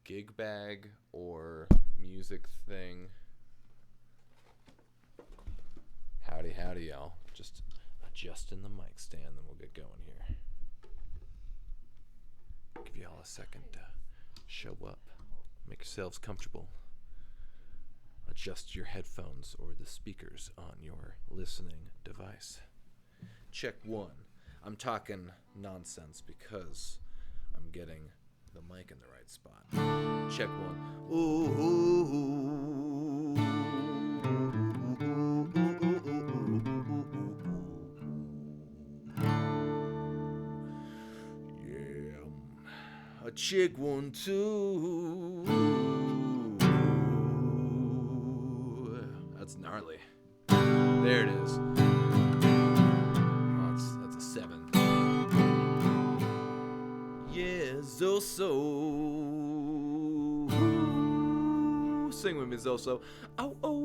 gig bag or music thing. Howdy, y'all. Just adjusting the mic stand, then we'll get going here. Give y'all a second to show up. Make yourselves comfortable. Adjust your headphones or the speakers on your listening device. Check 1. I'm talking nonsense because I'm getting the mic in the right spot. Check 1. Ooh. Yeah. A check 1, 2. That's gnarly. There it is. Oh, that's a 7. Yeah, Zoso. Sing with me, Zoso. Oh, oh.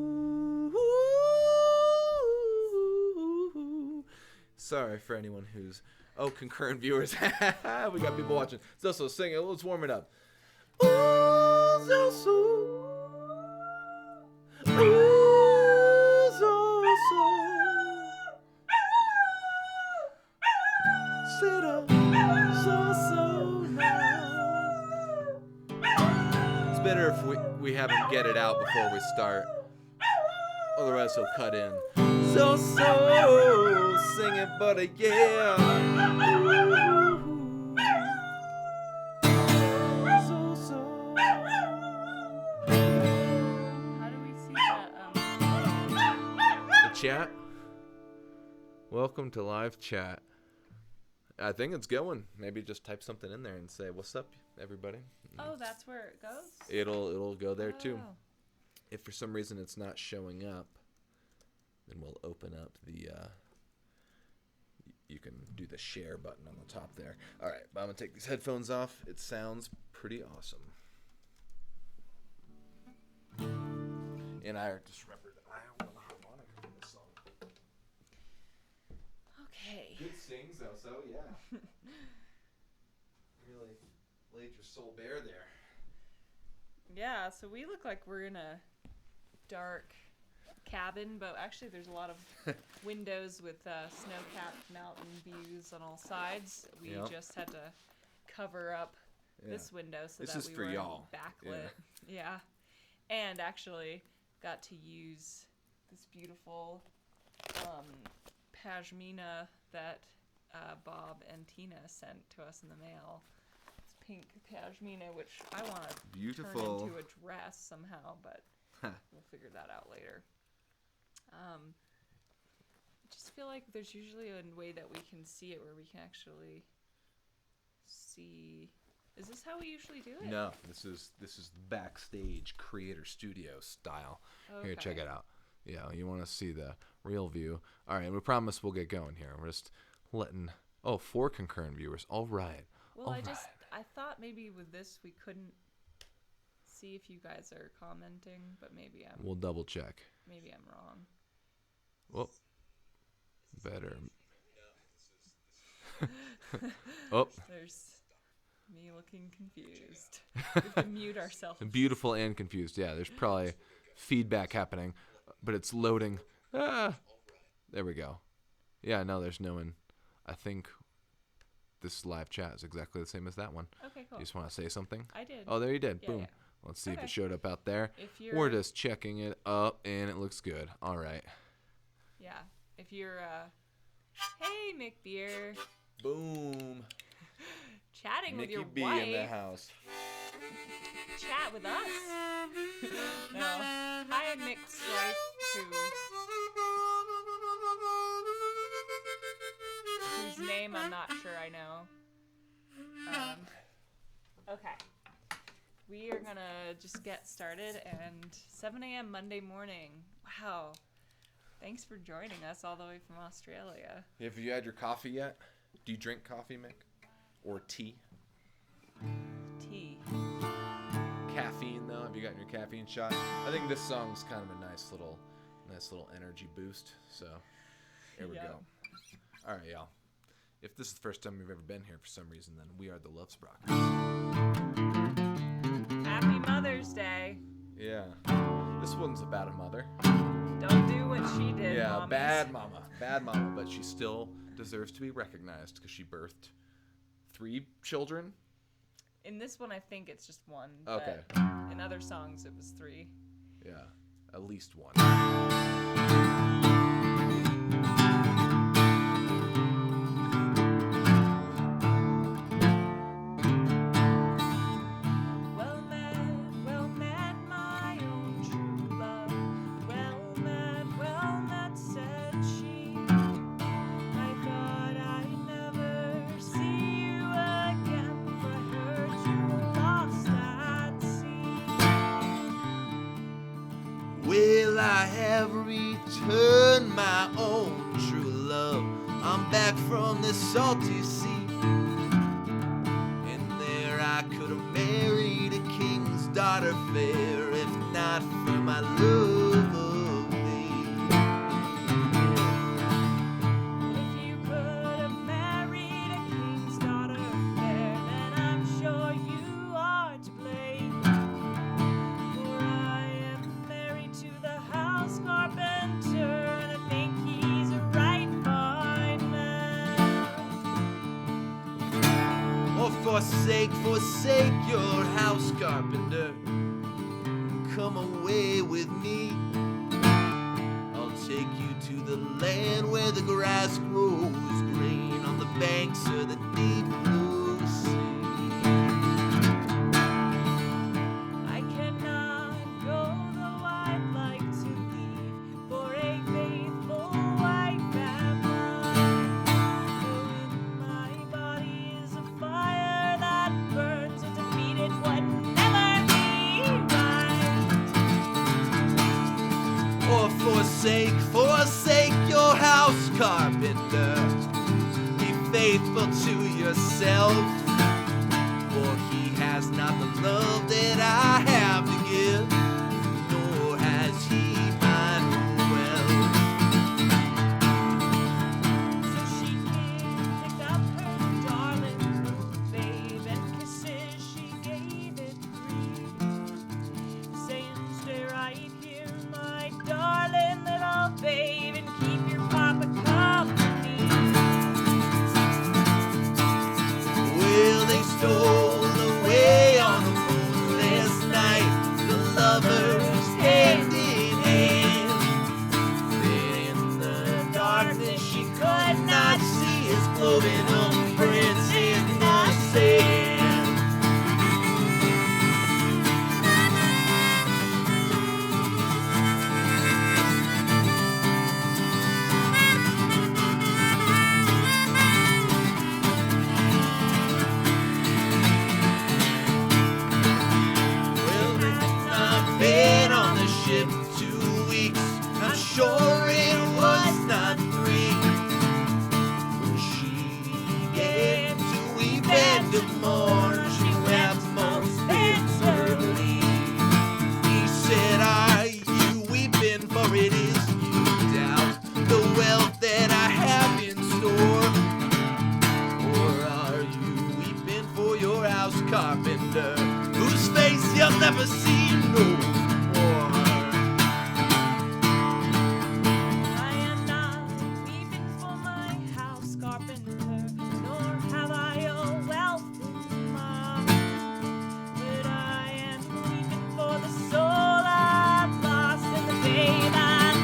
Sorry for anyone who's... Oh, concurrent viewers. We got people watching. Zoso, sing it. Let's warm it up. Oh, Zoso. Sit up, so now. It's better if we have him get it out before we start. Otherwise he'll cut in. So, sing it, buddy, yeah. So. How do we see that? The chat? Welcome to live chat. I think it's going. Maybe just type something in there and say, "What's up, everybody?" Oh, that's where it goes? It'll go there too. Oh. If for some reason it's not showing up, then we'll open up the you can do the share button on the top there. All right, but I'm going to take these headphones off. It sounds pretty awesome. And I just remembered I want a harmonica for this song. Okay. Good sings though, so yeah. Really laid your soul bare there. Yeah, so we look like we're in a dark cabin, but actually there's a lot of windows with snow-capped mountain views on all sides. We just had to cover up this window so that we weren't backlit. Yeah. And actually got to use this beautiful pashmina that Bob and Tina sent to us in the mail. It's pink pashmina, which I want to turn into a dress somehow, but we'll figure that out later. I just feel like there's usually a way that we can see it where we can actually see. Is this how we usually do it? No, this is backstage creator studio style. Okay. Here, check it out. Yeah, you want to see the real view. All right, we promise we'll get going here. We're just letting 4 concurrent viewers. All right. Well, I thought maybe with this we couldn't see if you guys are commenting, but maybe We'll double check. Maybe I'm wrong. Well, better. Oh. There's me looking confused. We have to mute ourselves. Beautiful and confused. Yeah, there's probably feedback happening, but it's loading. There we go. Yeah, no, there's no one. I think this live chat is exactly the same as that one. Okay, cool. You just want to say something? I did. Oh, there you did. Yeah, Boom. yeah. Let's see if it showed up out there. If We're just checking it up, and it looks good. All right. Yeah. If you're, hey, Mick Beer. Boom. Chatting Mickey with your B wife. in the house. Chat with us. No. Hi, Mick's wife, whose name I'm not sure I know. Okay. We are gonna just get started, and 7 a.m. Monday morning. Wow. Thanks for joining us all the way from Australia. Have you had your coffee yet? Do you drink coffee, Mick? Or tea? Tea. Caffeine, though? Have you gotten your caffeine shot? I think this song's kind of a nice little energy boost. So, here we go. All right, y'all. If this is the first time you've ever been here for some reason, then we are the Love Sprockets. one's about a mother. Don't do what she did. Yeah, mommies. bad mama, but she still deserves to be recognized because she birthed 3 children. In this one, I think it's just 1. Okay. But in other songs, it was 3. Yeah, at least 1. Well met, my own true love. Well met, said she. I thought I'd never see you again, for I heard you were lost at sea. Well, I have returned, my own true love. I'm back from the salty sea. And there I could have married a king's daughter fair, if not for my love of thee. If you could have married a king's daughter fair, then I'm sure you are to blame. For I am married to the house carpenter, and I think he's a right fine man. Oh, forsake your house, carpenter. Come away with me. I'll take you to the land where the grass grows green on the banks of the deep blue sea. I cannot go, though I'd like to leave, for a faithful wife am I. For in my body is a fire that burns, and defeated would never be right. Or forsake your house, carpenter. Be faithful to yourself, for he has not the love that I have to give, nor has he mine wealth. So she came, picked up her darling little babe, and kisses she gave it 3, saying, "Stay right here, my darling little babe, and keep your papa company." Well, they stole away on a moonless night, the lovers hand in hand. Then in the darkness she could not see his clothing imprints in the sand. Well, I've been on the ship 2 weeks. I'm sure it was not 3. When she began to weep and to mourn, she wept most bitterly. He said, "Are you weeping, for it is you doubt the wealth that I have in store? Or are you weeping for your house carpenter, whose face you'll never see no more?" I am not weeping for my house carpenter, nor have I a wealth in mind, but I am weeping for the soul I've lost and the babe I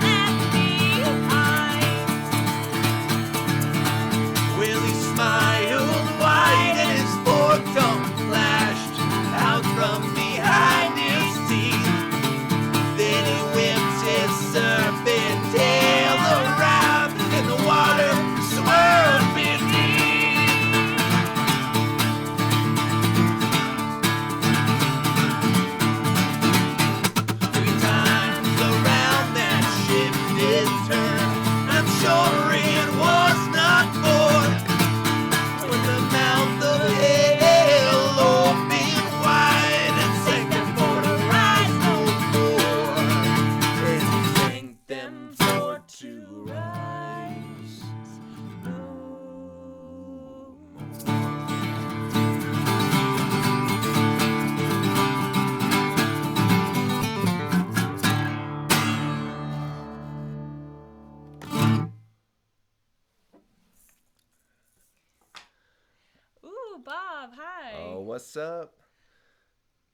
left behind. Well, he smiled wide and his forked tongue flashed out from behind his teeth. What's up?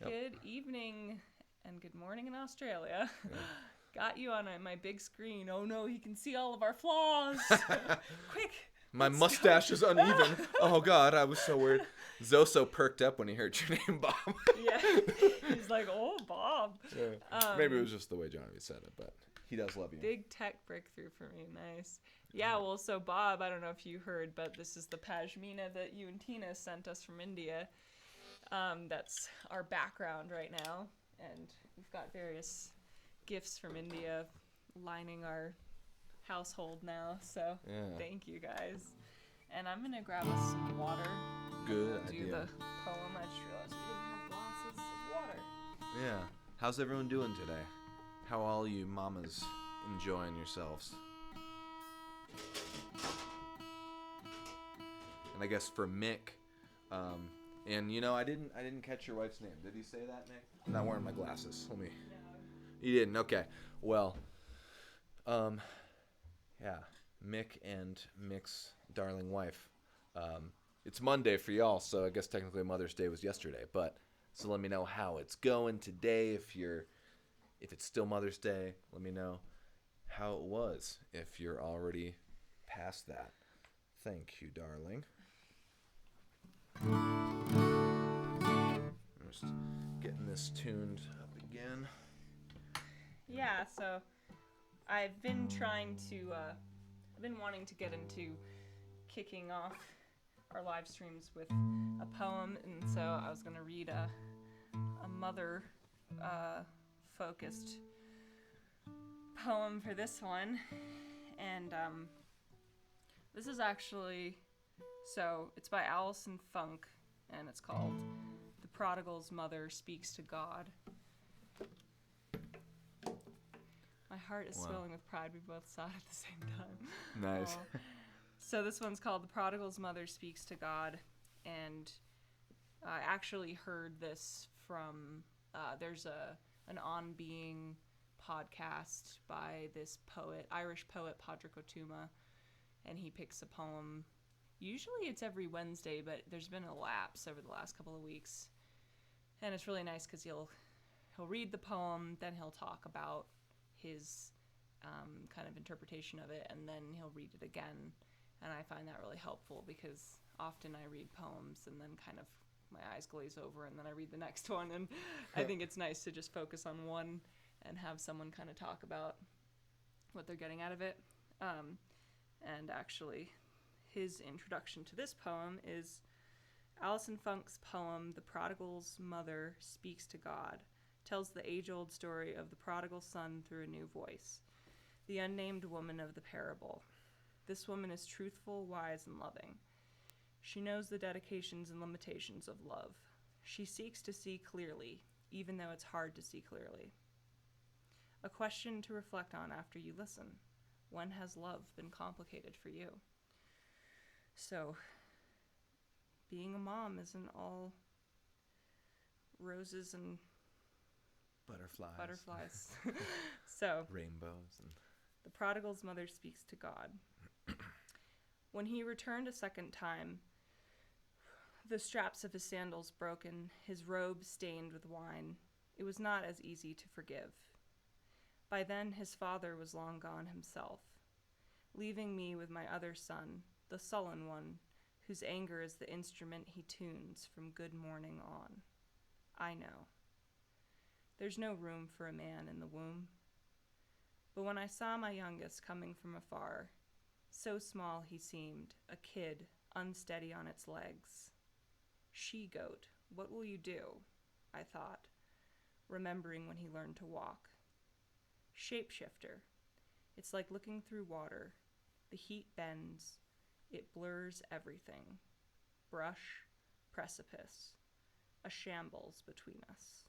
Yep. Good evening and good morning in Australia. Yeah. Got you on my big screen. Oh no, he can see all of our flaws. Quick. My let's mustache go. is uneven. Oh God, I was so weird. Zoso perked up when he heard your name, Bob. Yeah. He's like, oh, Bob. Yeah. Maybe it was just the way Johnny said it, but he does love you. Big tech breakthrough for me. Nice. Yeah, well, so Bob, I don't know if you heard, but this is the pashmina that you and Tina sent us from India. That's our background right now. And we've got various gifts from India lining our household now. So Thank you guys. And I'm going to grab us some water. Good Do idea. the poem. I just realized we didn't have glasses of water. Yeah. How's everyone doing today? How are all you mamas enjoying yourselves? And I guess for Mick, and you know, I didn't catch your wife's name. Did he say that, Mick? I'm not wearing my glasses. Let me. He didn't. Okay. Well, yeah, Mick and Mick's darling wife. It's Monday for y'all, so I guess technically Mother's Day was yesterday. But so let me know how it's going today. If it's still Mother's Day, let me know how it was. If you're already past that, thank you, darling. I'm just getting this tuned up again. Yeah, so I've been I've been wanting to get into kicking off our live streams with a poem, and so I was going to read a mother focused poem for this one. And this is actually, so it's by Allison Funk, and it's called The Prodigal's Mother Speaks to God. My heart is swelling with pride. We both saw it at the same time. Nice. So this one's called The Prodigal's Mother Speaks to God, and I actually heard this from, there's an On Being podcast by this poet, Irish poet, Padraig O'Tuama, and he picks a poem. Usually it's every Wednesday, but there's been a lapse over the last couple of weeks, and it's really nice because he'll read the poem, then he'll talk about his kind of interpretation of it, and then he'll read it again. And I find that really helpful because often I read poems and then kind of my eyes glaze over and then I read the next one, and I think it's nice to just focus on one and have someone kind of talk about what they're getting out of it. And actually, his introduction to this poem is Allison Funk's poem, The Prodigal's Mother Speaks to God, tells the age-old story of the prodigal son through a new voice, the unnamed woman of the parable. This woman is truthful, wise, and loving. She knows the dedications and limitations of love. She seeks to see clearly, even though it's hard to see clearly. A question to reflect on after you listen. When has love been complicated for you? So, being a mom isn't all roses and butterflies. So, rainbows. And the prodigal's mother speaks to God. When he returned a second time, the straps of his sandals broken, his robe stained with wine, it was not as easy to forgive. By then his father was long gone himself, leaving me with my other son, the sullen one, whose anger is the instrument he tunes from good morning on. I know. There's no room for a man in the womb. But when I saw my youngest coming from afar, so small he seemed, a kid, unsteady on its legs. She-goat, what will you do? I thought, remembering when he learned to walk. Shapeshifter. It's like looking through water. The heat bends. It blurs everything. Brush, precipice. A shambles between us.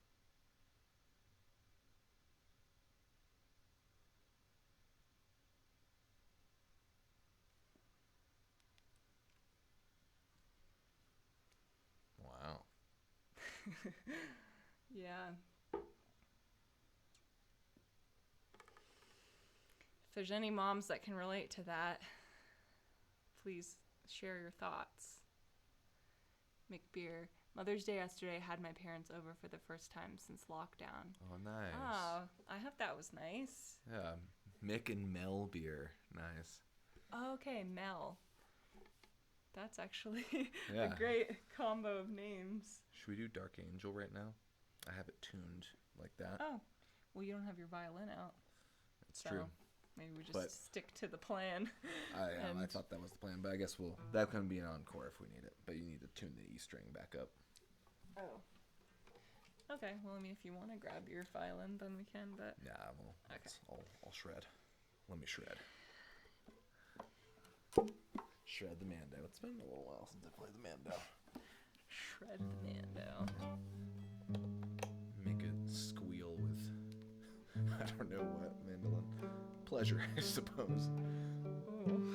wow. Yeah. If there's any moms that can relate to that, please share your thoughts. McBeer. Mother's Day yesterday. I had my parents over for the first time since lockdown. Oh, nice. Oh, I hope that was nice. Yeah, Mick and Mel beer. Nice. Oh, okay, Mel. That's actually Yeah. a great combo of names. Should we do Dark Angel right now? I have it tuned like that. Oh, well, you don't have your violin out. It's So true. maybe we just But- stick to the plan. I And- thought that was the plan, but I guess that can be an encore if we need it. But you need to tune the E string back up. Oh. Okay, well, I mean, if you want to grab your violin, then we can, but... Yeah, well, Okay. I'll shred. Let me shred. Shred the Mando. It's been a little while since I played the Mando. Shred the Mando. Make it squeal with, I don't know what, mandolin. Pleasure, I suppose. Ooh.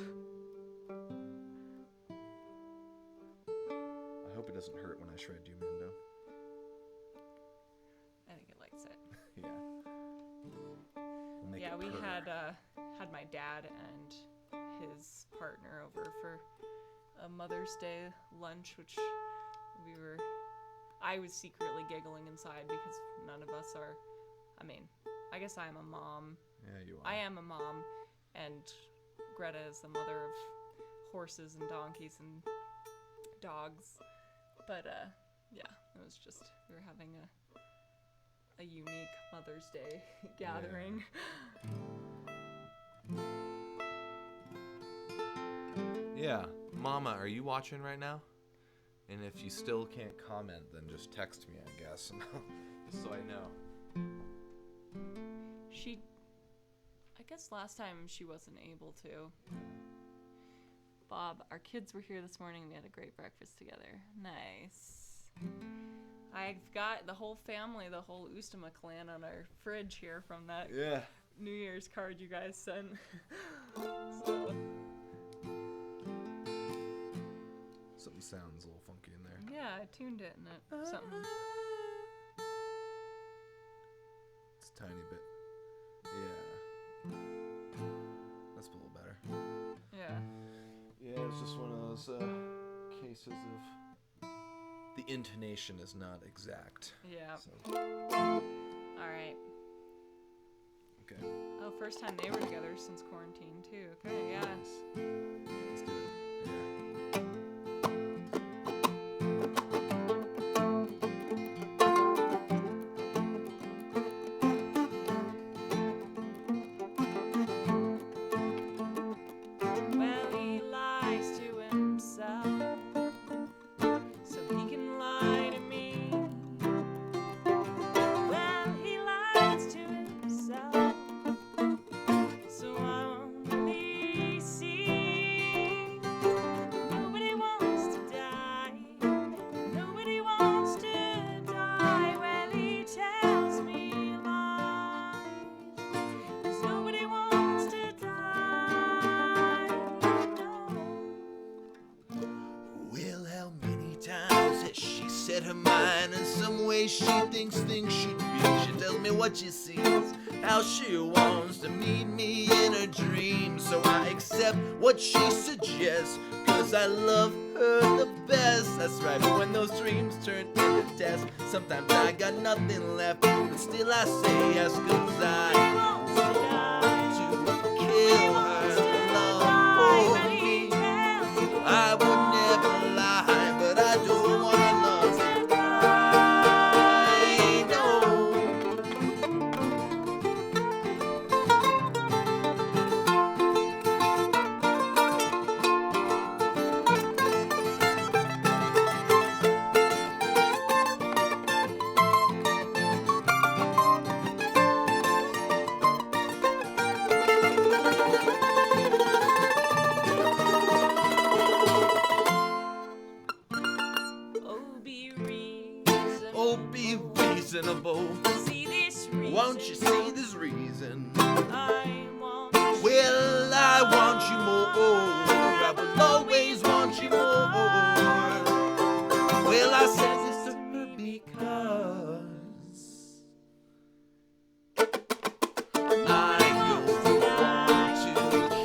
I hope it doesn't hurt when I shred you, Mando. I think it likes it. Yeah. We'll make Yeah, it we purr. had my dad and his partner over for a Mother's Day lunch, which I was secretly giggling inside because none of us are, I mean, I guess I'm a mom. Yeah, you are. I am a mom, and Greta is the mother of horses and donkeys and dogs. But, yeah, it was just, we were having a unique Mother's Day gathering. Yeah. Mama, are you watching right now? And if you still can't comment, then just text me, I guess, just so I know. I guess last time she wasn't able to. Bob, our kids were here this morning. We had a great breakfast together. Nice. I've got the whole family, the whole Ustama clan on our fridge here from that Yeah. New Year's card you guys sent. So, Something sounds a little funky in there. yeah, I tuned it and it something. It's a tiny bit. Yeah. That's a little better. Yeah. Yeah, it's just one of those cases of the intonation is not exact. Yeah. So, All right. okay. Oh, first time they were together since quarantine too. Okay, yeah. Nice. Let's do it. Well, he lies to himself, so he can lie to me. Well, he lies to himself, so I won't really see. Nobody wants to die. Nobody wants to die. Well, he tells me lies, 'cause nobody wants to die. Well, how many times has she said her mind? In some way she thinks things should be. She tells me what she sees, how she wants to meet me in her dreams. So I accept what she suggests, 'cause I love her the best. That's right, but when those dreams turn into tests, sometimes I got nothing left, but still I say yes, 'cause I want to kill her love for me. I would never lie, but I don't wanna love her. I know. Oh, be reasonable. Oh, be reasonable. See this reason. Won't you see this reason? I want you. Well, I want you more. I will always want you more. Well, I said this to her because I don't want to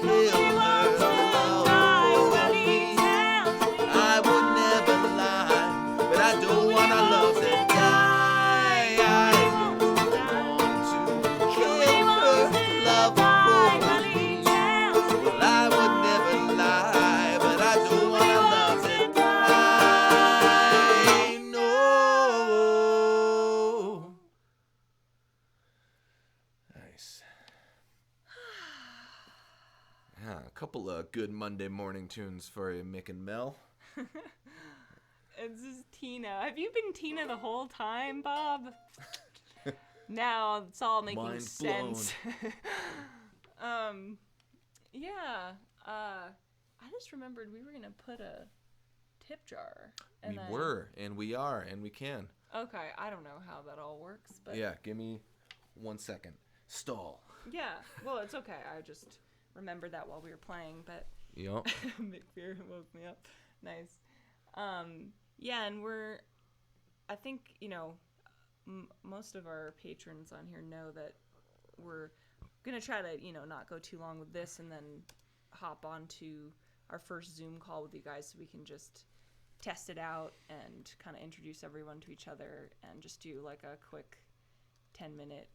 kill her love for me. I would never lie, but I don't couple of good Monday morning tunes for you, Mick and Mel. This is Tina. Have you been Tina the whole time, Bob? Now it's all making Mind sense. Yeah. I just remembered we were gonna put a tip jar. We were, and we are, and we can. Okay, I don't know how that all works, but Yeah, give me 1 second. Stall. yeah. Well, it's okay. I just remembered that while we were playing, but Yup. McFear woke me up. Nice. Yeah, and I think, most of our patrons on here know that we're going to try to, not go too long with this and then hop on to our first Zoom call with you guys so we can just test it out and kind of introduce everyone to each other and just do like a quick 10-minute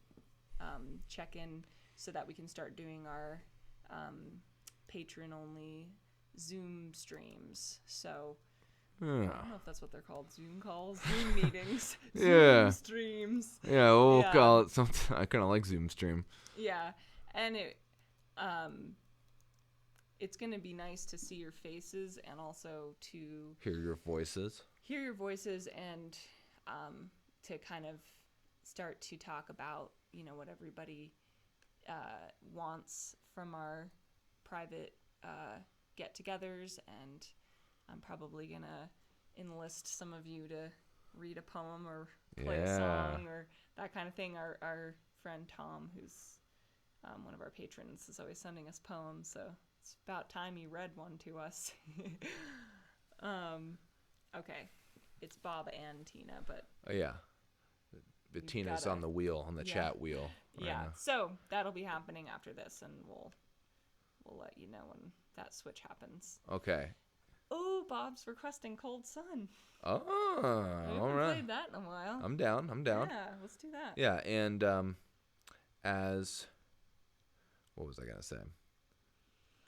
check-in so that we can start doing our patron-only Zoom streams. So I don't know if that's what they're called. Zoom calls, Zoom meetings, Zoom streams. Yeah, we'll call it something. I kind of like Zoom stream. Yeah, and it's going to be nice to see your faces and also to Hear your voices and to kind of start to talk about, what everybody wants from our private get-togethers, and I'm probably going to enlist some of you to read a poem or play a song or that kind of thing. Our friend Tom, who's one of our patrons, is always sending us poems, so it's about time he read one to us. Okay. It's Bob and Tina, but... Oh, yeah. But Tina's on the wheel, on the chat wheel. Right now. So that'll be happening after this, and we'll let you know when that switch happens. Okay. Oh, Bob's requesting Cold Sun. Oh, We all haven't right. played that in a while. I'm down. Yeah, let's do that. Yeah, and what was I gonna say?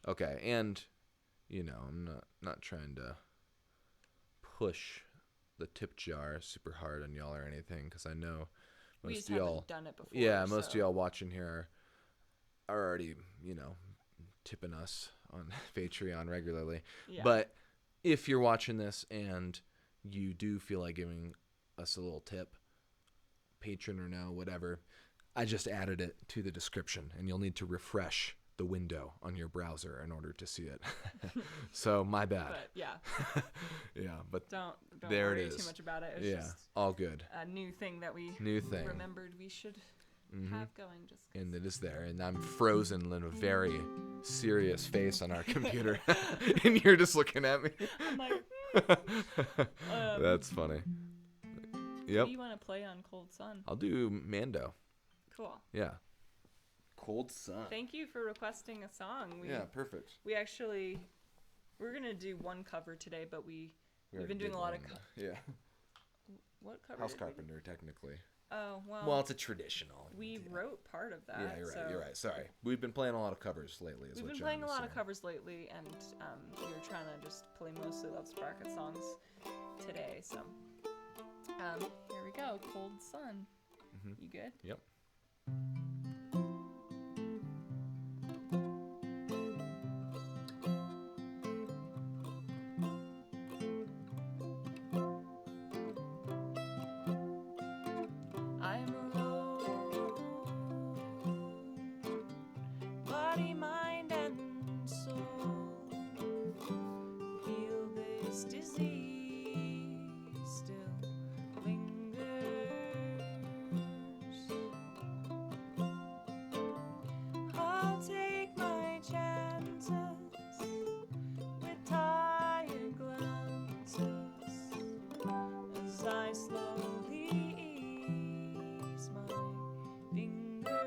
Okay, and I'm not trying to push the tip jar super hard on y'all or anything, because I know most of y'all haven't done it before. Yeah, most of y'all watching here are already tipping us on Patreon regularly. Yeah. But if you're watching this and you do feel like giving us a little tip, patron or no, whatever, I just added it to the description, and you'll need to refresh the window on your browser in order to see it. So my bad. But yeah. Yeah, but Don't there worry it is. too much about it. It's just all good. a new thing that we remembered we should have going. Just and it is there, and I'm frozen in a very serious face on our computer, and you're just looking at me. I'm like, That's funny. What Yep. do you want to play on Cold Sun? I'll do Mando. Cool. Yeah. Cold Sun. Thank you for requesting a song. Perfect. We're gonna do one cover today, but we've been doing a lot of what cover? House Carpenter, technically. Oh well. Well, it's a traditional. We wrote part of that. Yeah, you're right. You're right. Sorry, we've been playing a lot of covers lately. We've been playing a lot of covers lately, and we were trying to just play mostly Love Sprocket songs today. So, here we go. Cold Sun. You good? Yep. I'm alone, body, mind, and soul. Feel this disease still lingers. I'll take my chances with tired glances as I slowly ease my fingers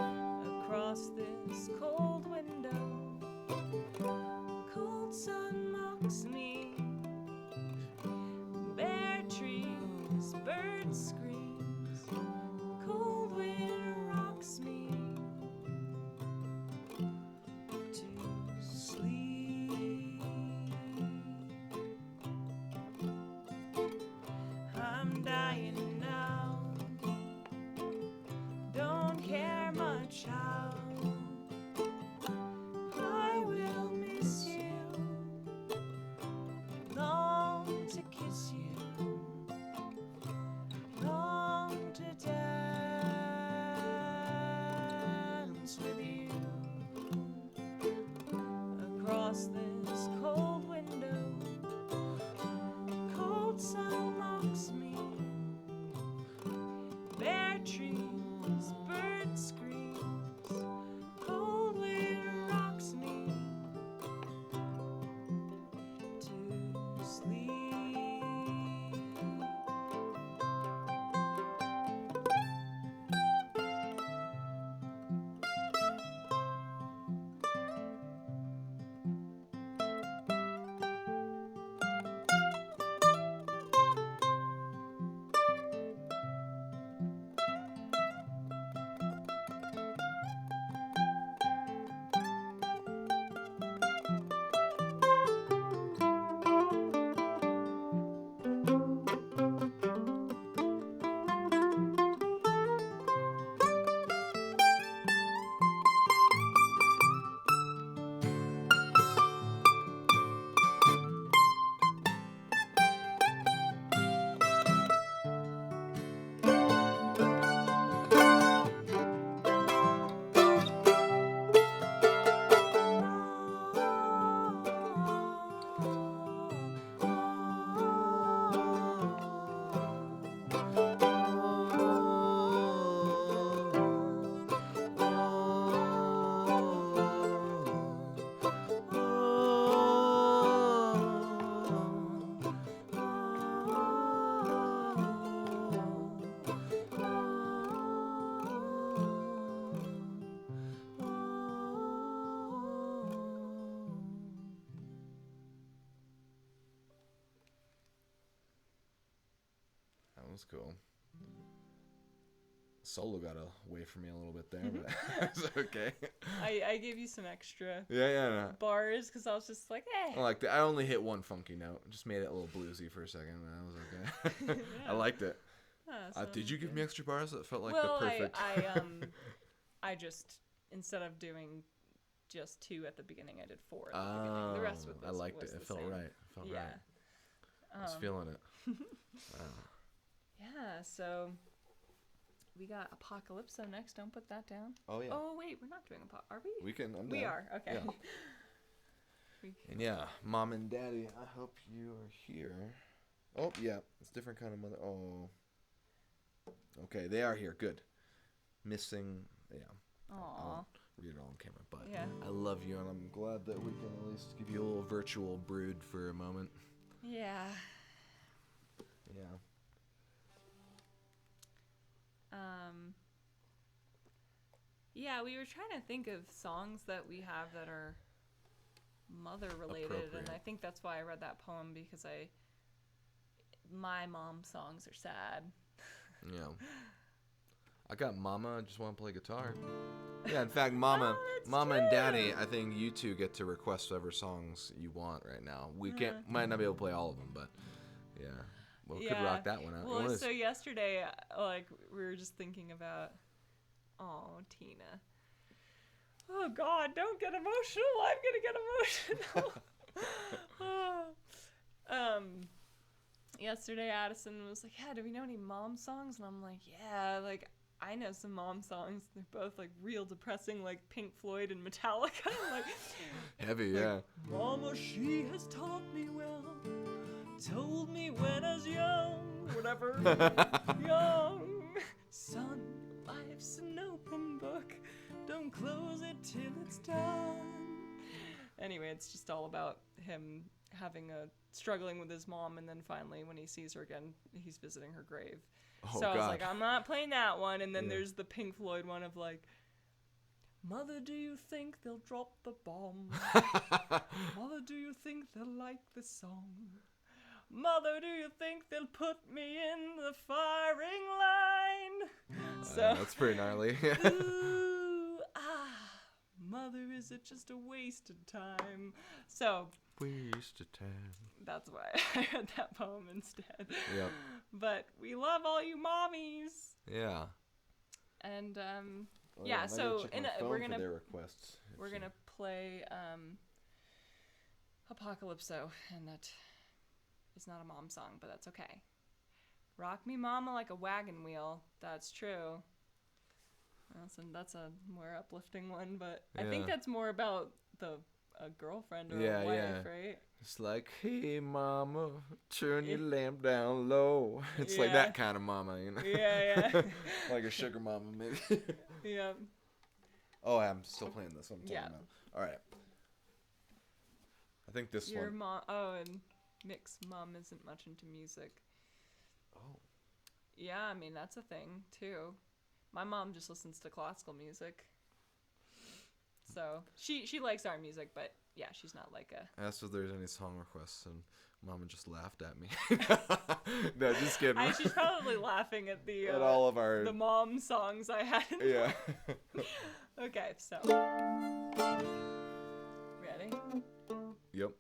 across this cold window. Cold sun mocks me, bare trees, bird screams, cold wind rocks me to sleep. I'm dying now, don't care much how. across this cold window. Cold sun locks me. Bare trees, bird screams. Cold wind rocks me to sleep. That was cool. Solo got away from me a little bit there, but it's okay. I gave you some extra Yeah. bars because I was just like, eh. I liked it. I only hit one funky note. Just made it a little bluesy for a second. That was okay. Yeah. I liked it. Yeah, Did you give me extra bars? That felt like well, the perfect. I just, instead of doing just 2 at the beginning, I did 4 at the beginning. The rest was I liked was it. It the felt same. right. It felt Yeah. right. I was feeling it. Yeah, so we got Apocalypso next. Don't put that down. Oh yeah. Oh wait, we're not doing are we? We can. I'm We down. are. Okay. Yeah. And yeah, Mom and Daddy, I hope you are here. Oh yeah, it's a different kind of mother. Oh. Okay, they are here. Good. Missing. Yeah. I Aw. won't read it all on camera, but Yeah. I love you, and I'm glad that we can at least give you a little virtual brood for a moment. Yeah. Yeah. Yeah, we were trying to think of songs that we have that are mother related, and Appropriate. I think that's why I read that poem, because my mom songs are sad. Yeah. I got Mama. I just want to play guitar. Yeah, in fact, Mama, that's Mama and true. Daddy, I think you two get to request whatever songs you want right now. We might not be able to play all of them, but yeah, well, we could rock that one out. Well, so yesterday, like, we were just thinking about, oh, Tina. Oh, God, don't get emotional. I'm going to get emotional. Yesterday, Addison was like, yeah, do we know any mom songs? And I'm like, yeah, like, I know some mom songs. They're both, like, real depressing, like Pink Floyd and Metallica. Like, Heavy, yeah. Mama, she has taught me well, told me when I was young, whatever, young. Son, life's an open book, don't close it till it's done. Anyway, it's just all about him struggling with his mom, and then finally when he sees her again, he's visiting her grave. Oh, so I was God. like, I'm not playing that one. And then Yeah. there's the Pink Floyd one of like, Mother, do you think they'll drop the bomb? Mother, do you think they'll like the song? Mother, do you think they'll put me in the firing line? So That's pretty gnarly. ooh, mother, is it just a waste of time? So Waste of time. that's why I read that poem instead. Yep. But we love all you mommies. Yeah. And Oh, yeah, I gotta so check my we're phone for gonna their requests. we're gonna play Apocalypso, and that is not a mom song, but that's okay. Rock me mama like a wagon wheel. That's true. That's a more uplifting one, but I think Yeah. that's more about the a girlfriend or Yeah, a wife, yeah. right? It's like, hey, mama, turn your lamp down low. It's like that kind of mama, you know? Yeah. Like a sugar mama, maybe. Yeah. Oh, I'm still playing this one. Yeah. All right. I think this Your one. mom. Oh, and Mick's mom isn't much into music. Oh. Yeah, I mean that's a thing too. My mom just listens to classical music. So she likes our music, but yeah, she's not like a. I asked if there's any song requests, and Mama just laughed at me. No, just kidding. She's probably laughing at the at all of our the mom songs I had. Yeah. Okay, so ready? Yep.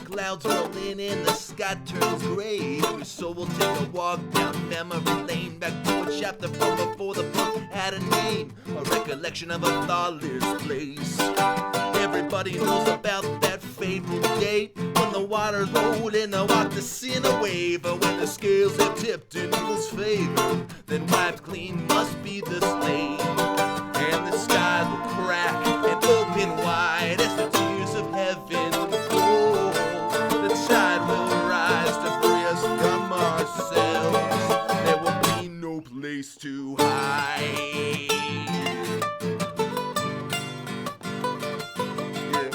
Clouds rolling in, the sky turns gray. Every soul will take a walk down memory lane, back to a chapter from before the book had a name, a recollection of a thoughtless place. Everybody knows about that fateful day when the waters rolled and I walked the sin away. But when the scales have tipped in people's favor, then wiped clean must be the slate, and the skies will crack and open wide as the tears of heaven fall. The tide will rise to free us from ourselves. There will be no place to hide. Yeah.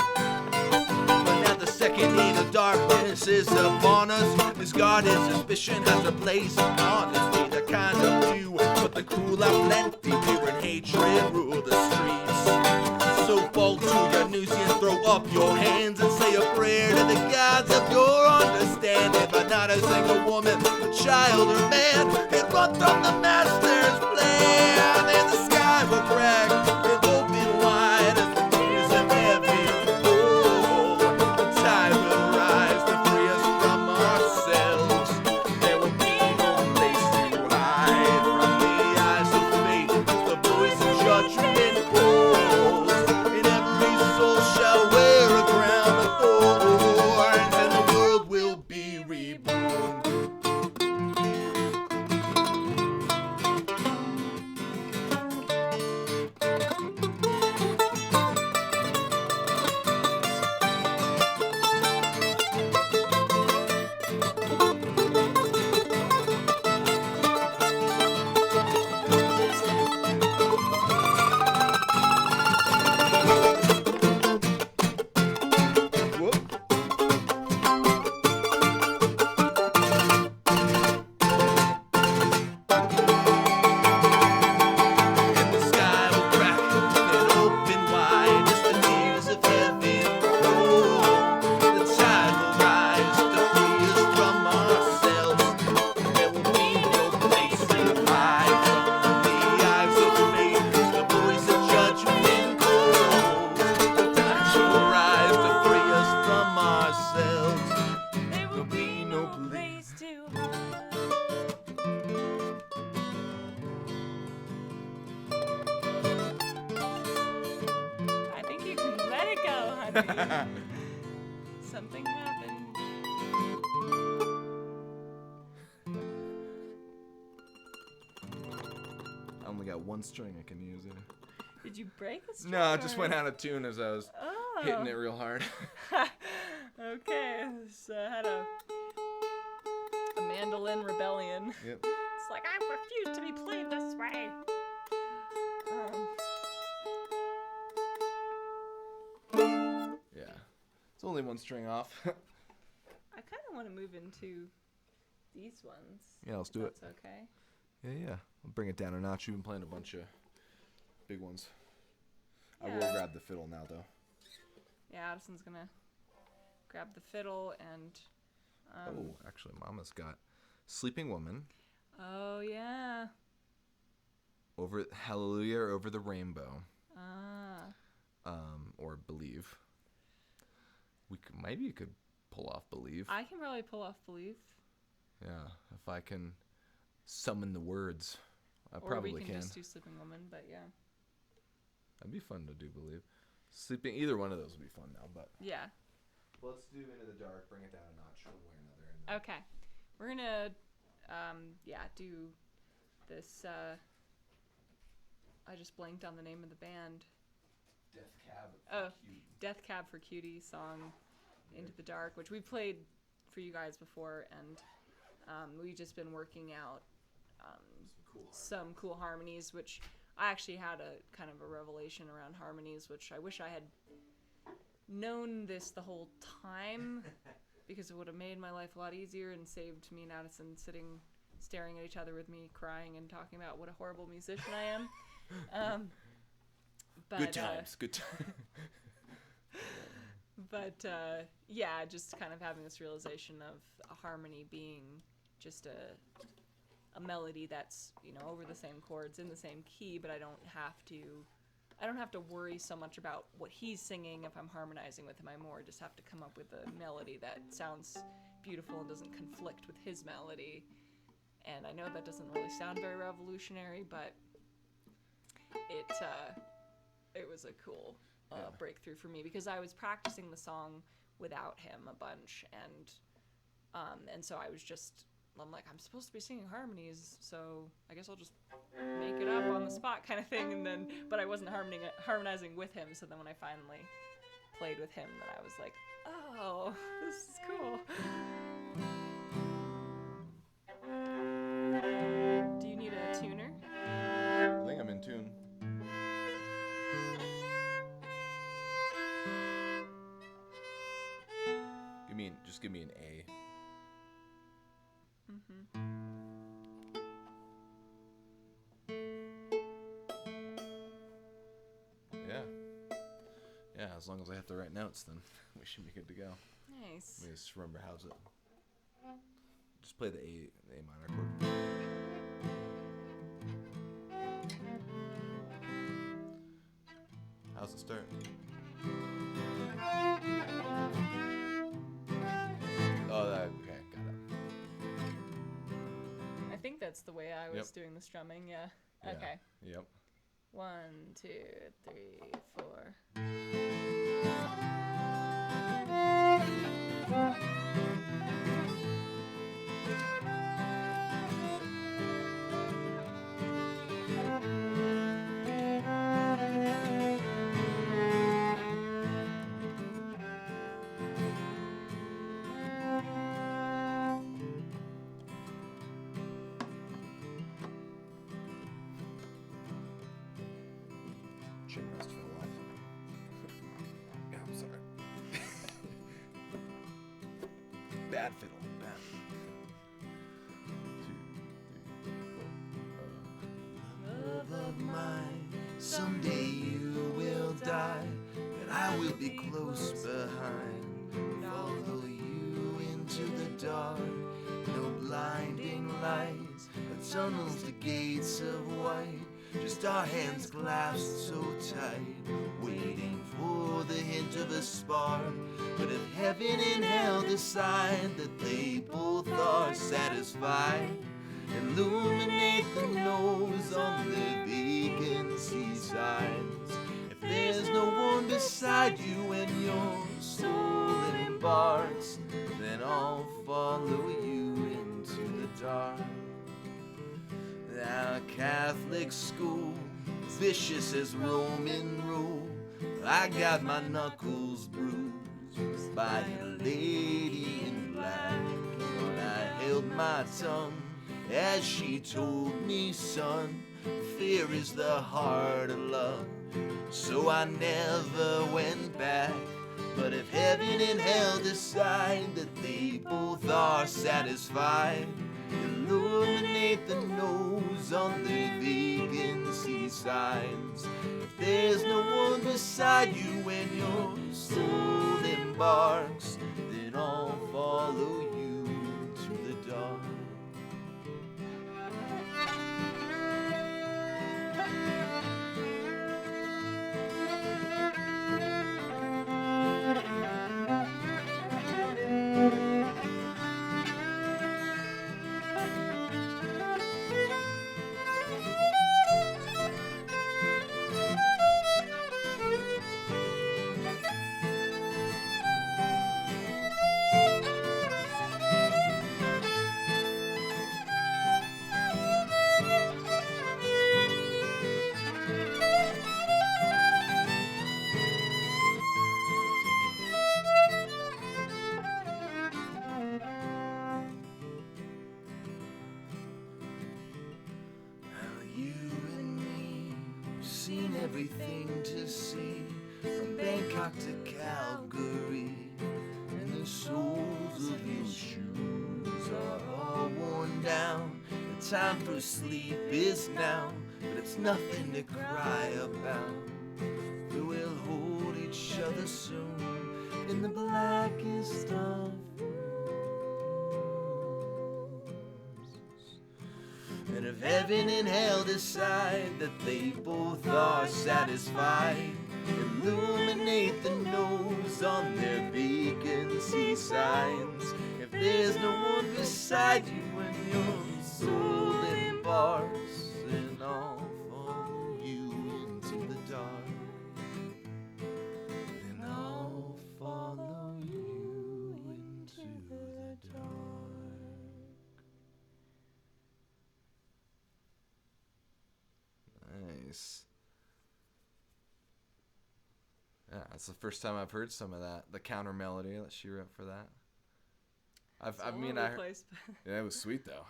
But now the second age of darkness is upon us. Misguided suspicion has replaced honesty. The kind of few, but the cruel are plenty. Fear and hatred rule the streets. So fall to your knees and throw up your hands and say a prayer to the gods of your understanding. But not a single woman, a child or man can run from the master's plan. And the sky will crack and open wide as the tears of heaven fall. The tide will rise to free us from ourselves. There will be no place to hide from the eyes of fate. The voice of judgment calls. And every soul shall wear a crown of thorns, and the world will be reborn. Whoop. And the sky will crack and open wide as the tears of heaven roll. The tide will rise to free us from ourselves. There will be no place to hide from the eyes of fate. The voice of judgment calls. The tide will rise to free us from ourselves. There will be no place to hide. I think you can let it go, honey. Something happened. I only got one string I can use here. Did you break a string? No, it just or- went out of tune as I was Oh. hitting it real hard. Okay, so I had a mandolin rebellion. Yep. It's like, I refuse to be played this way. Yeah. It's only one string off. I kind of want to move into these ones. Yeah, let's if do it. that's okay. Yeah. I'll bring it down a notch. You've been playing a bunch of big ones. I will Yeah. grab the fiddle now, though. Yeah, Addison's gonna grab the fiddle and. Actually, Mama's got Sleeping Woman. Oh yeah. Over Hallelujah or Over the Rainbow. Or Believe. Maybe you could pull off Believe. I can probably pull off Believe. Yeah, if I can summon the words, I probably can. Or we can just do Sleeping Woman, but yeah. That'd be fun to do Believe. Either one of those would be fun now, but. Yeah. Let's do Into the Dark, bring it down a notch, one way or another. Okay. We're gonna, do this, I just blanked on the name of the band. Death Cab for Cutie song, Into the Dark, which we played for you guys before, and we've just been working out some cool harmonies, which I actually had a kind of a revelation around harmonies, which I wish I had known this the whole time, because it would have made my life a lot easier and saved me and Addison staring at each other with me crying and talking about what a horrible musician I am. Good times. But just kind of having this realization of a harmony being just a melody that's, over the same chords in the same key, but I don't have to worry so much about what he's singing if I'm harmonizing with him. I more just have to come up with a melody that sounds beautiful and doesn't conflict with his melody. And I know that doesn't really sound very revolutionary, but it was a cool breakthrough for me, because I was practicing the song without him a bunch, and so I'm like, I'm supposed to be singing harmonies, so I guess I'll just make it up on the spot kind of thing, but I wasn't harmonizing with him, so then when I finally played with him, then I was like, oh, this is cool. Do you need a tuner? I think I'm in tune. Just give me an A. Yeah, as long as I have the right notes, then we should be good to go. Nice. Let me just remember how's it. Just play the A minor chord. How's it start? Okay, got it. I think that's the way I was doing the strumming, yeah. Okay. Yep. 1, 2, 3, 4. Chin rest for a while. Yeah, I'm sorry. Bad fiddle. Bad. 2, 3, 4. Love of mine, someday you will die, and I will be close behind. Follow you into the dark, no blinding lights, but tunnels to gates of white. Just our hands clasped so tight, waiting for the hint of a spark. But if heaven and hell decide that they both are satisfied, illuminate the nose on the vacancy signs. If there's no one beside you when your soul embarks, then I'll follow you into the dark. Our Catholic school, vicious as Roman rule. I got my knuckles bruised by a lady in black. But I held my tongue as she told me, son, fear is the heart of love. So I never went back. But if heaven and hell decide that they both are satisfied, illuminate the nose on the vacancy signs. If there's no one beside you when your soul embarks, embarks, then I'll follow you into the dark. Everything to see, from Bangkok to Calgary, and the soles of your shoes are all worn down. The time for sleep is now, but it's nothing to cry about, for we'll hold each other soon in the blackest of and if heaven and hell decide that they both are satisfied, illuminate the nose on their vacancy signs. If there's no one beside you when your soul embarks, then I'll follow you into the dark. Then I'll follow you into the dark. Nice. Yeah, that's the first time I've heard some of that. The counter melody that she wrote for that. Yeah, it was sweet though.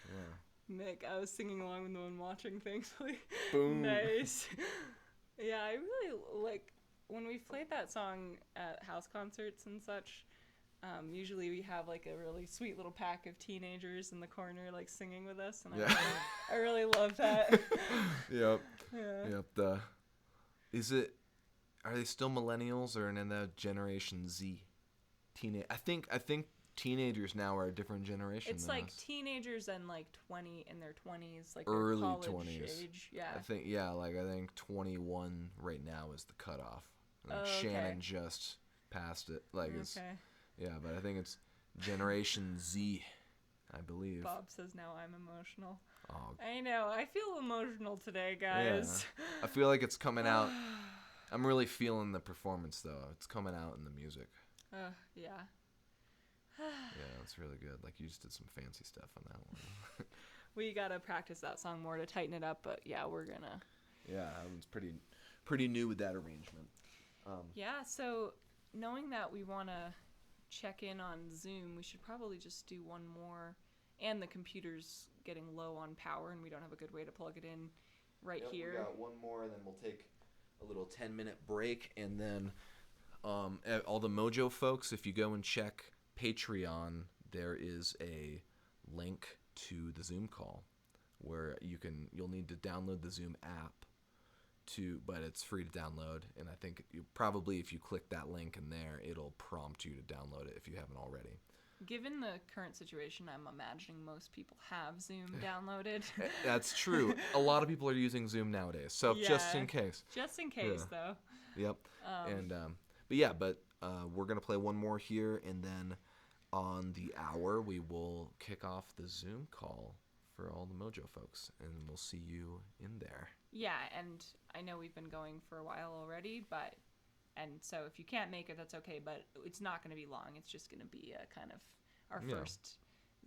Yeah. Nick, I was singing along with the one watching, thankfully. Boom. Nice. Yeah, I really like when we've played that song at house concerts and such. Usually we have like a really sweet little pack of teenagers in the corner like singing with us, and Yeah. I really love that. Yep. Yeah. Yep. Are they still millennials or in the Generation Z? I think teenagers now are a different generation. It's than like us. teenagers and like 20 in their 20s, like Early their college 20s. age. Yeah. I think 21 right now is the cutoff. I think Oh, okay. Shannon just passed it. Like it's Okay. yeah, but I think it's Generation Z, I believe. Bob says now I'm emotional. Oh, I know. I feel emotional today, guys. yeah. I feel like it's coming out. I'm really feeling the performance though. It's coming out in the music. Yeah. Yeah, it's really good. Like you just did some fancy stuff on that one. We gotta practice that song more to tighten it up, but yeah, we're gonna. Yeah, that one's pretty new with that arrangement. Yeah, so knowing that we want to check in on Zoom, we should probably just do one more. And the computer's getting low on power, and we don't have a good way to plug it in here. We got one more, and then we'll take a little 10-minute break, and then all the Mojo folks, if you go and check Patreon, there is a link to the Zoom call where you'll need to download the Zoom app but it's free to download, and I think if you click that link in there, it'll prompt you to download it if you haven't already. Given the current situation, I'm imagining most people have Zoom downloaded. That's true. A lot of people are using Zoom nowadays, so just in case. Just in case, though. Yep. But we're gonna play one more here, and then on the hour we will kick off the Zoom call for all the Mojo folks, and we'll see you in there. Yeah, and I know we've been going for a while already, and so if you can't make it, that's okay, but it's not going to be long. It's just going to be a kind of our first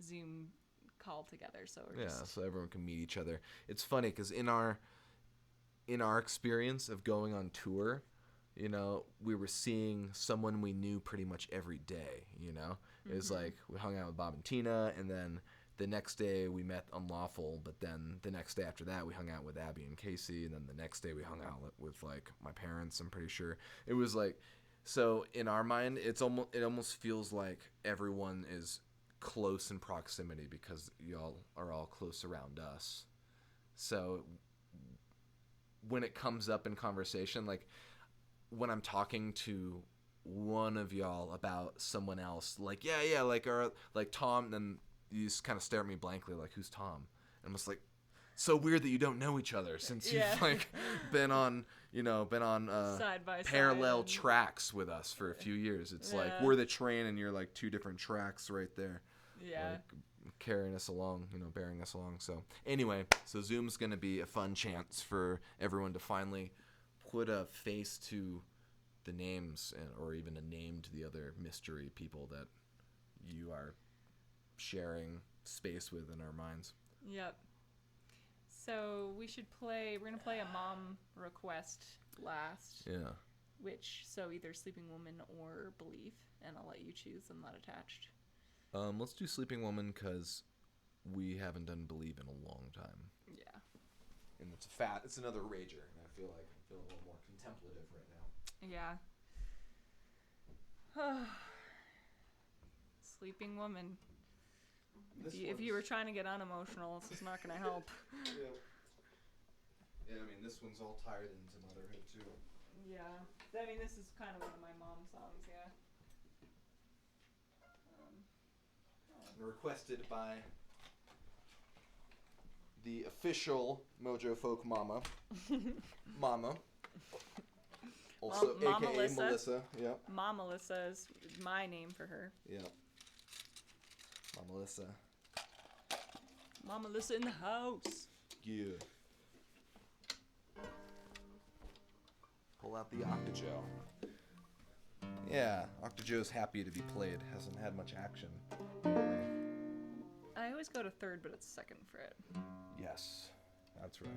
Zoom call together. So so everyone can meet each other. It's funny because in our experience of going on tour, we were seeing someone we knew pretty much every day. It was like we hung out with Bob and Tina, and then the next day we met Unlawful, but then the next day after that we hung out with Abby and Casey, and then the next day we hung out with like my parents. I'm pretty sure it was like, so in our mind it almost feels like everyone is close in proximity because y'all are all close around us. So when it comes up in conversation, like when I'm talking to one of y'all about someone else. Like, yeah, like Tom. Then you just kind of stare at me blankly, like, who's Tom? And I'm just like, so weird that you don't know each other since you've like been on side by parallel side tracks with us for a few years. It's like we're the train and you're like two different tracks right there. Yeah. Like, carrying us along, bearing us along. So anyway, so Zoom's gonna be a fun chance for everyone to finally put a face to the names, or even a name to the other mystery people that you are sharing space with in our minds. Yep. So we're gonna play a mom request last. Yeah. So either Sleeping Woman or Believe, and I'll let you choose. I'm not attached. Let's do Sleeping Woman, because we haven't done Believe in a long time. Yeah. And it's another rager, and I feel like I'm feeling a little more contemplative right now. Yeah. Sleeping Woman. If you were trying to get unemotional, this is not going to help. Yeah, I mean, this one's all tied into motherhood, too. Yeah. I mean, this is kind of one of my mom's songs, yeah. Requested by the official Mojo Folk Mama. Also, Mama a.k.a. Melissa. Yep. Mom Melissa is my name for her. Yep. Mama Melissa. Mama Melissa in the house. Yeah. Pull out the Octojo. Yeah, Octojo's happy to be played. Hasn't had much action. I always go to third, but it's second fret. Yes, that's right.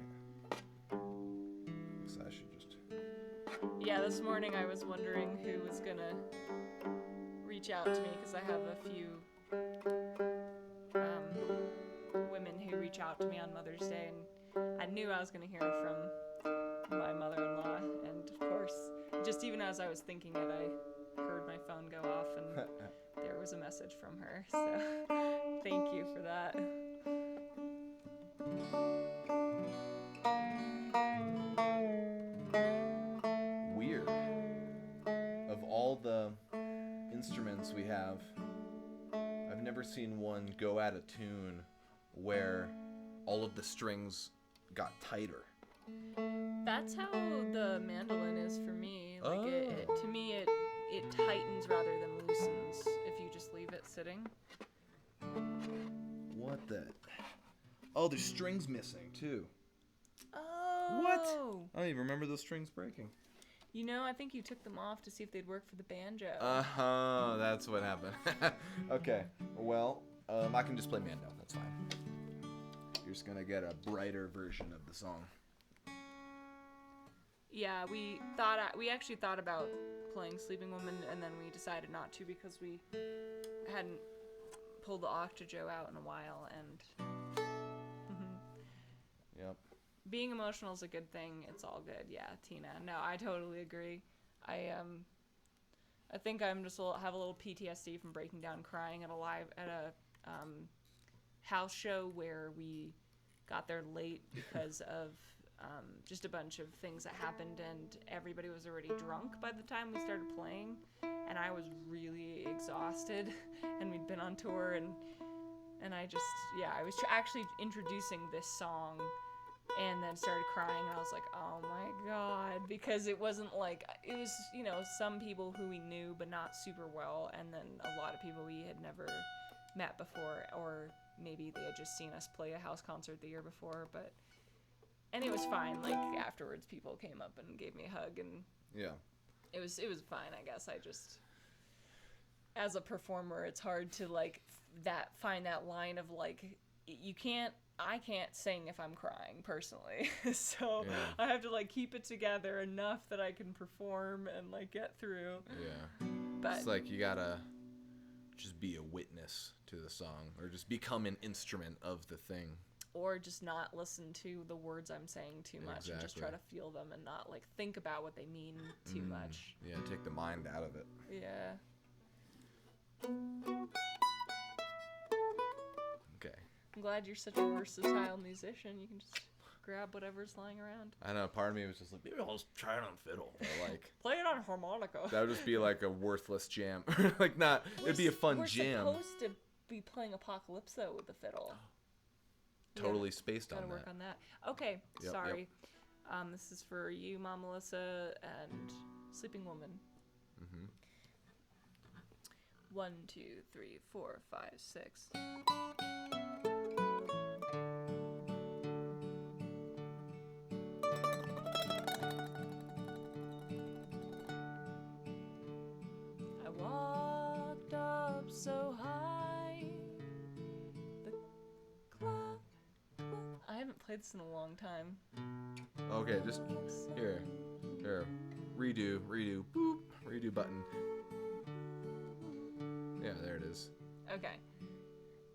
So I should just... Yeah, this morning I was wondering who was gonna reach out to me, because I have a few women who reach out to me on Mother's Day, and I knew I was gonna hear from my mother-in-law, and of course, just even as I was thinking it, I heard my phone go off, and there was a message from her, so thank you for that. Weird. Of all the instruments we have, I've never seen one go out of tune where all of the strings got tighter. That's how the mandolin is for me. Like to me, it tightens rather than loosens if you just leave it sitting. What the? Oh, there's strings missing too. Oh. What? I don't even remember those strings breaking. I think you took them off to see if they'd work for the banjo. Uh-huh, that's what happened. Okay, well, I can just play Mando, that's fine. You're just gonna get a brighter version of the song. Yeah, we actually thought about playing Sleeping Woman, and then we decided not to because we hadn't pulled the Octojo out in a while, and Yep. Being emotional is a good thing. It's all good. Yeah, Tina. No, I totally agree. I think I'm just have a little PTSD from breaking down crying at a house show where we got there late because of just a bunch of things that happened, and everybody was already drunk by the time we started playing, and I was really exhausted, and we'd been on tour, and I just, I was actually introducing this song, and then started crying, and I was like, oh my god, because it wasn't like, it was, some people who we knew, but not super well, and then a lot of people we had never met before, or maybe they had just seen us play a house concert the year before, and it was fine. Like, afterwards, people came up and gave me a hug, and it was fine, I guess. I just, as a performer, it's hard to, like, find that line of, like, I can't sing if I'm crying, personally. So I have to, like, keep it together enough that I can perform and, like, get through. Yeah. But it's like you gotta just be a witness to the song, or just become an instrument of the thing. Or just not listen to the words I'm saying too much, and just try to feel them and not, like, think about what they mean too much. Yeah, take the mind out of it. Yeah. Okay. I'm glad you're such a versatile musician. You can just grab whatever's lying around. I know. Part of me was just like, maybe I'll just try it on fiddle. But like, Play it on harmonica. that would just be like a worthless jam. Like not. It'd be a fun jam. We're supposed to be playing Apocalypso with the fiddle. Totally spaced on Gotta that. work on that. Okay, Yep, sorry. This is for you, Mom Melissa, and Sleeping Woman. Mm-hmm. 1, 2, 3, 4, 5, 6. I walked up so high. The clock. I haven't played this in a long time. Okay, just here. Redo, boop, redo button. Yeah, there it is. Okay.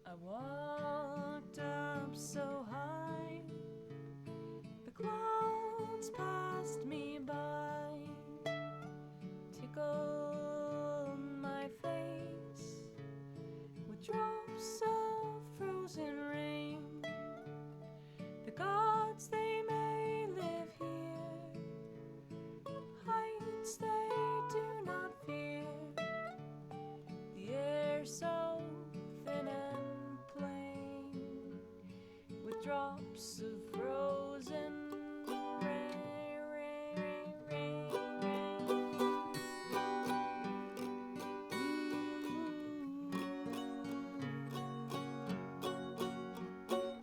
I walked up so high, the clouds passed me by, tickled my face with drops of frozen rain. The gods, they may live here, heights they do not fear. The air so thin and plain, with drops of frozen rain, rain, rain, rain.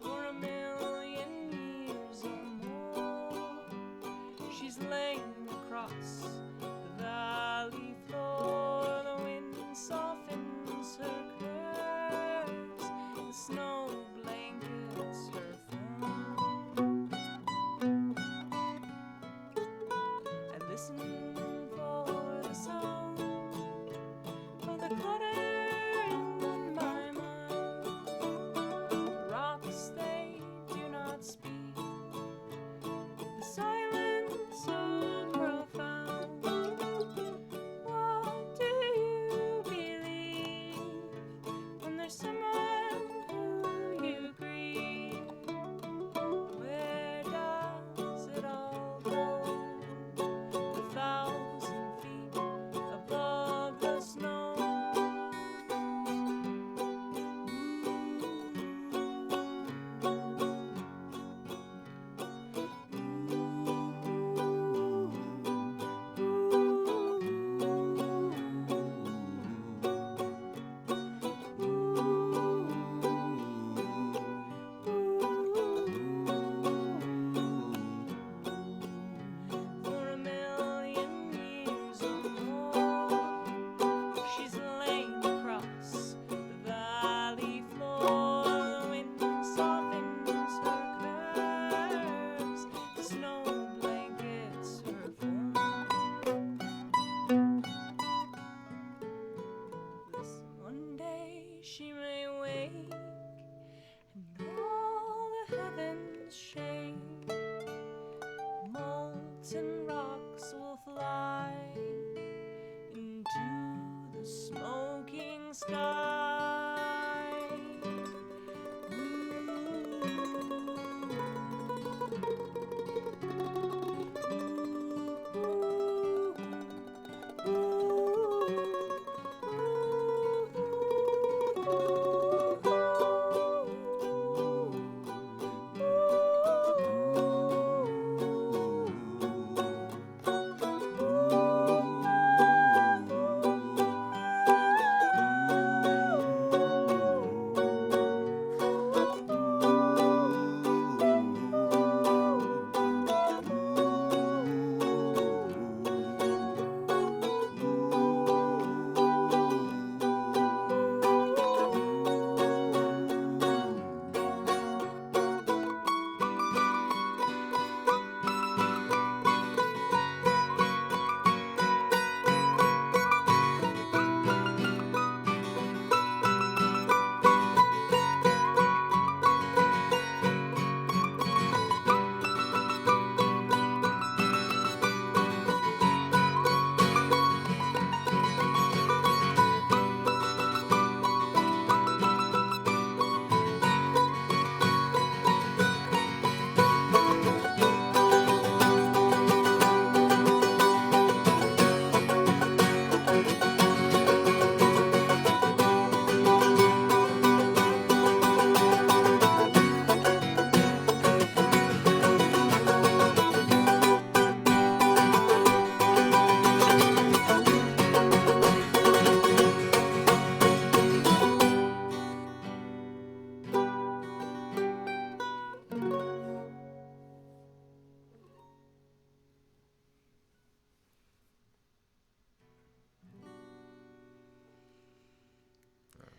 For a million years or more, she's lain across the valley floor. The wind softens her curves, the snow blankets her form.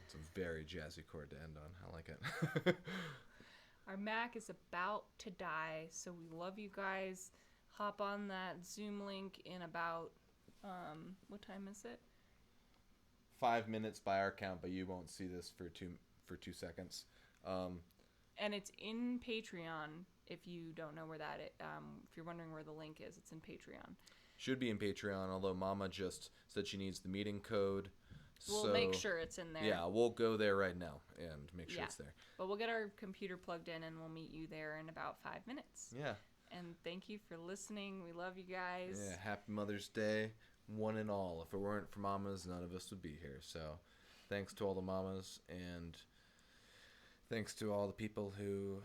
It's a very jazzy chord to end on. I like it. Our Mac is about to die, so we love you guys. Hop on that Zoom link in about, what time is it? 5 minutes by our count, but you won't see this for 2 seconds. And it's in Patreon. If you don't know where that, if you're wondering where the link is, it's in Patreon. Should be in Patreon, although Mama just said she needs the meeting code. We'll make sure it's in there. Yeah, we'll go there right now and make sure it's there. But we'll get our computer plugged in and we'll meet you there in about 5 minutes. Yeah. And thank you for listening. We love you guys. Yeah, happy Mother's Day, one and all. If it weren't for mamas, none of us would be here. So thanks to all the mamas, and thanks to all the people who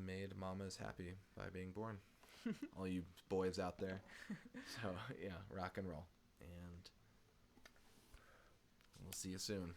made mamas happy by being born. All you boys out there. So, yeah, rock and roll. And we'll see you soon.